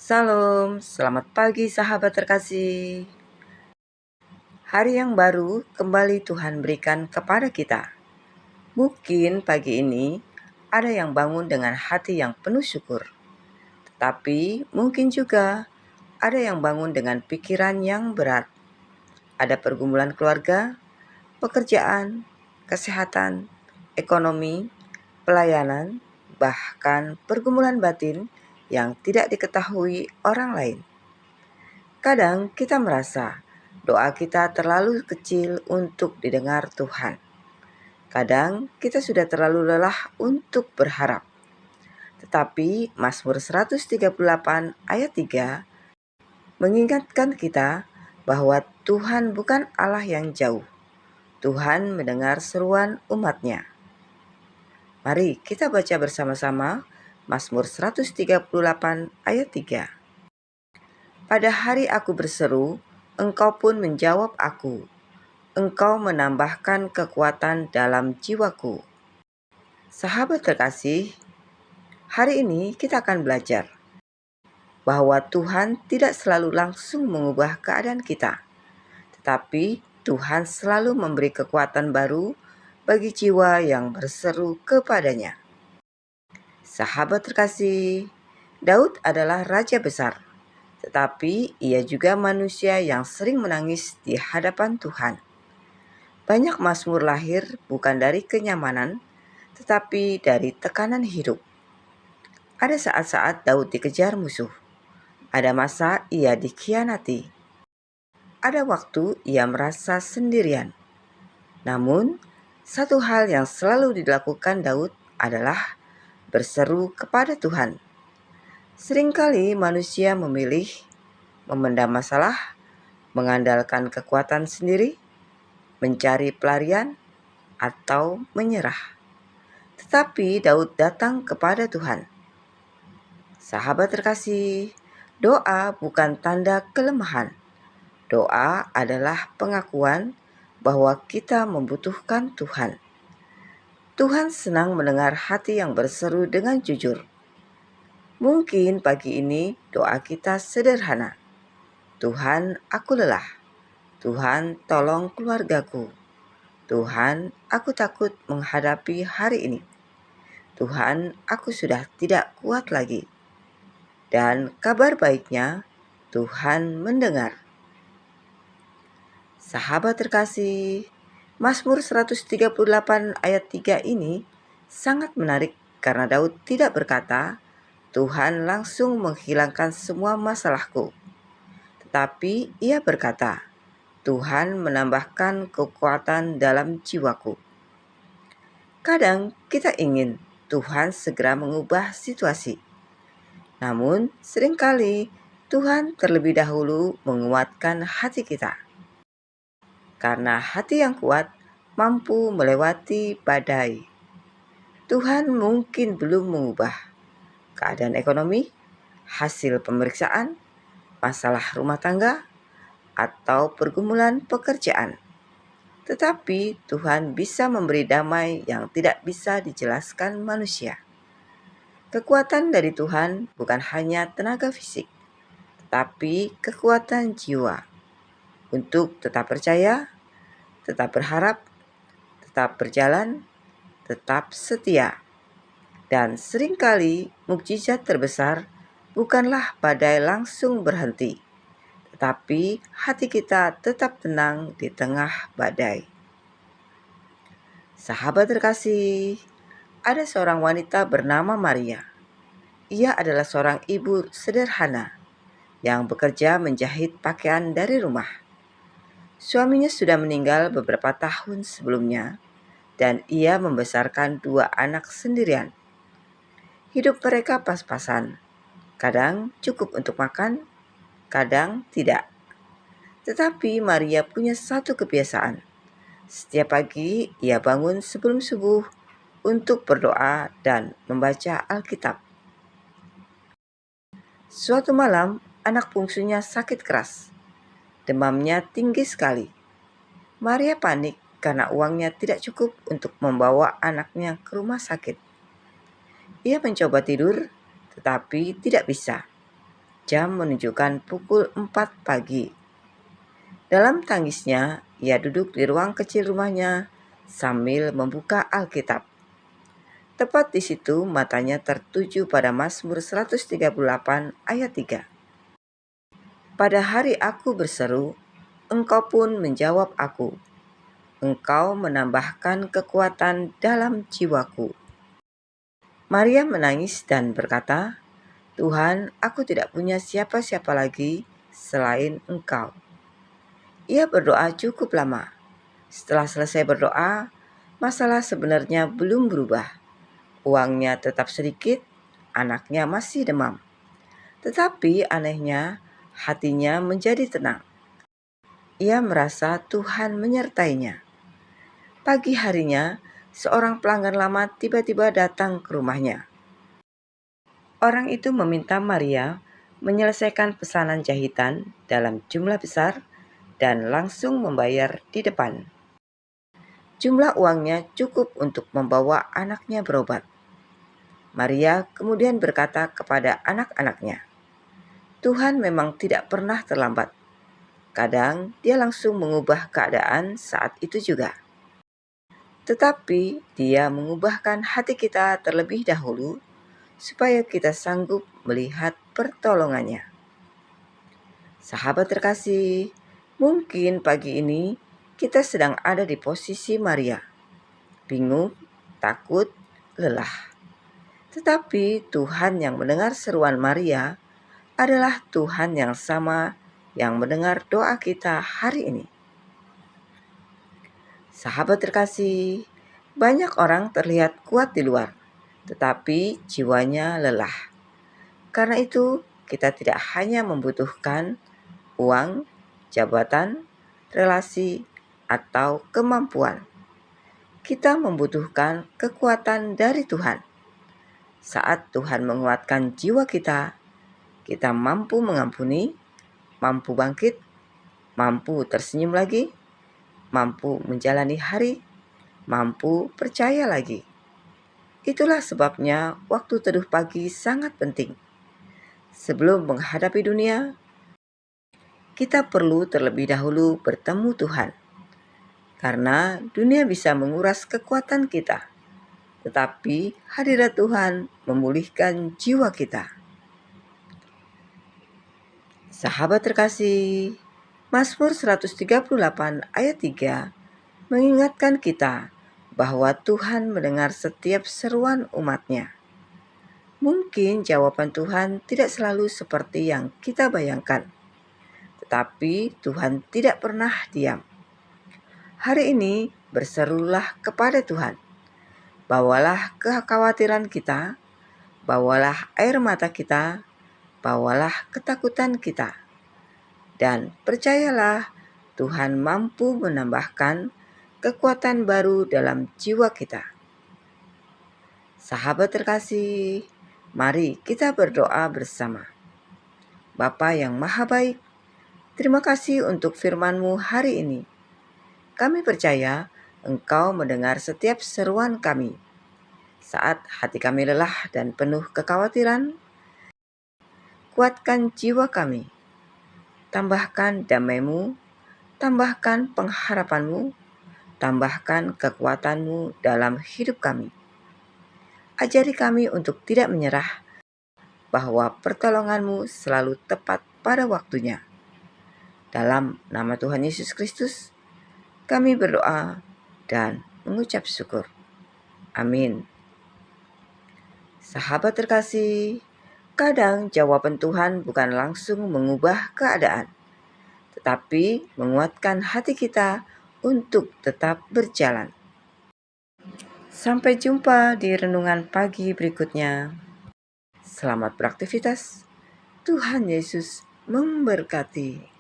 Salam, selamat pagi sahabat terkasih. Hari yang baru kembali Tuhan berikan kepada kita. Mungkin pagi ini ada yang bangun dengan hati yang penuh syukur. Tetapi mungkin juga ada yang bangun dengan pikiran yang berat. Ada pergumulan keluarga, pekerjaan, kesehatan, ekonomi, pelayanan, bahkan pergumulan batin yang tidak diketahui orang lain. Kadang kita merasa doa kita terlalu kecil untuk didengar Tuhan. Kadang kita sudah terlalu lelah untuk berharap. Tetapi Mazmur 138 ayat 3 mengingatkan kita bahwa Tuhan bukan Allah yang jauh. Tuhan mendengar seruan umat-Nya. Mari kita baca bersama-sama Mazmur 138 ayat 3. Pada hari aku berseru, Engkau pun menjawab aku. Engkau menambahkan kekuatan dalam jiwaku. Sahabat terkasih, hari ini kita akan belajar bahwa Tuhan tidak selalu langsung mengubah keadaan kita, tetapi Tuhan selalu memberi kekuatan baru bagi jiwa yang berseru kepadanya. Sahabat terkasih, Daud adalah raja besar, tetapi ia juga manusia yang sering menangis di hadapan Tuhan. Banyak mazmur lahir bukan dari kenyamanan, tetapi dari tekanan hidup. Ada saat-saat Daud dikejar musuh. Ada masa ia dikhianati. Ada waktu ia merasa sendirian. Namun, satu hal yang selalu dilakukan Daud adalah berseru kepada Tuhan. Seringkali manusia memilih memendam masalah, mengandalkan kekuatan sendiri, mencari pelarian, atau menyerah. Tetapi Daud datang kepada Tuhan. Sahabat terkasih, doa bukan tanda kelemahan. Doa adalah pengakuan bahwa kita membutuhkan Tuhan. Tuhan senang mendengar hati yang berseru dengan jujur. Mungkin pagi ini doa kita sederhana. Tuhan, aku lelah. Tuhan, tolong keluargaku. Tuhan, aku takut menghadapi hari ini. Tuhan, aku sudah tidak kuat lagi. Dan kabar baiknya, Tuhan mendengar. Sahabat terkasih, Mazmur 138 ayat 3 ini sangat menarik karena Daud tidak berkata, Tuhan langsung menghilangkan semua masalahku. Tetapi ia berkata, Tuhan menambahkan kekuatan dalam jiwaku. Kadang kita ingin Tuhan segera mengubah situasi. Namun, seringkali Tuhan terlebih dahulu menguatkan hati kita. Karena hati yang kuat mampu melewati badai. Tuhan mungkin belum mengubah keadaan ekonomi, hasil pemeriksaan, masalah rumah tangga, atau pergumulan pekerjaan. Tetapi Tuhan bisa memberi damai yang tidak bisa dijelaskan manusia. Kekuatan dari Tuhan bukan hanya tenaga fisik, tapi kekuatan jiwa untuk tetap percaya, tetap berharap, tetap berjalan, tetap setia. Dan seringkali mukjizat terbesar bukanlah badai langsung berhenti, tetapi hati kita tetap tenang di tengah badai. Sahabat terkasih, ada seorang wanita bernama Maria. Ia adalah seorang ibu sederhana yang bekerja menjahit pakaian dari rumah. Suaminya sudah meninggal beberapa tahun sebelumnya dan ia membesarkan 2 anak sendirian. Hidup mereka pas-pasan. Kadang cukup untuk makan, kadang tidak. Tetapi Maria punya satu kebiasaan. Setiap pagi ia bangun sebelum subuh untuk berdoa dan membaca Alkitab. Suatu malam, anak bungsunya sakit keras. Demamnya tinggi sekali. Maria panik karena uangnya tidak cukup untuk membawa anaknya ke rumah sakit. Ia mencoba tidur, tetapi tidak bisa. Jam menunjukkan pukul 4 pagi. Dalam tangisnya, ia duduk di ruang kecil rumahnya sambil membuka Alkitab. Tepat di situ matanya tertuju pada Mazmur 138 ayat 3. Pada hari aku berseru, Engkau pun menjawab aku. Engkau menambahkan kekuatan dalam jiwaku. Maria menangis dan berkata, Tuhan, aku tidak punya siapa-siapa lagi selain Engkau. Ia berdoa cukup lama. Setelah selesai berdoa, masalah sebenarnya belum berubah. Uangnya tetap sedikit, anaknya masih demam. Tetapi anehnya, hatinya menjadi tenang. Ia merasa Tuhan menyertainya. Pagi harinya, seorang pelanggan lama tiba-tiba datang ke rumahnya. Orang itu meminta Maria menyelesaikan pesanan jahitan dalam jumlah besar dan langsung membayar di depan. Jumlah uangnya cukup untuk membawa anaknya berobat. Maria kemudian berkata kepada anak-anaknya, Tuhan memang tidak pernah terlambat. Kadang dia langsung mengubah keadaan saat itu juga. Tetapi dia mengubahkan hati kita terlebih dahulu supaya kita sanggup melihat pertolongannya. Sahabat terkasih, mungkin pagi ini kita sedang ada di posisi Maria. Bingung, takut, lelah. Tetapi Tuhan yang mendengar seruan Maria adalah Tuhan yang sama yang mendengar doa kita hari ini. Sahabat terkasih, banyak orang terlihat kuat di luar, tetapi jiwanya lelah. Karena itu, kita tidak hanya membutuhkan uang, jabatan, relasi, atau kemampuan. Kita membutuhkan kekuatan dari Tuhan. Saat Tuhan menguatkan jiwa kita mampu mengampuni, mampu bangkit, mampu tersenyum lagi, mampu menjalani hari, mampu percaya lagi. Itulah sebabnya waktu teduh pagi sangat penting. Sebelum menghadapi dunia, kita perlu terlebih dahulu bertemu Tuhan. Karena dunia bisa menguras kekuatan kita, tetapi hadirat Tuhan memulihkan jiwa kita. Sahabat terkasih, Mazmur 138 ayat 3 mengingatkan kita bahwa Tuhan mendengar setiap seruan umat-Nya. Mungkin jawaban Tuhan tidak selalu seperti yang kita bayangkan, tetapi Tuhan tidak pernah diam. Hari ini berserulah kepada Tuhan. Bawalah kekhawatiran kita, bawalah air mata kita, bawalah ketakutan kita. Dan percayalah Tuhan mampu menambahkan kekuatan baru dalam jiwa kita. Sahabat terkasih, mari kita berdoa bersama. Bapa yang Maha Baik, terima kasih untuk firman-Mu hari ini. Kami percaya Engkau mendengar setiap seruan kami. Saat hati kami lelah dan penuh kekhawatiran, kuatkan jiwa kami. Tambahkan damai-Mu, tambahkan pengharapan-Mu, tambahkan kekuatan-Mu dalam hidup kami. Ajari kami untuk tidak menyerah, bahwa pertolongan-Mu selalu tepat pada waktunya. Dalam nama Tuhan Yesus Kristus, kami berdoa dan mengucap syukur. Amin. Sahabat terkasih, kadang jawaban Tuhan bukan langsung mengubah keadaan, tetapi menguatkan hati kita untuk tetap berjalan. Sampai jumpa di renungan pagi berikutnya. Selamat beraktivitas. Tuhan Yesus memberkati.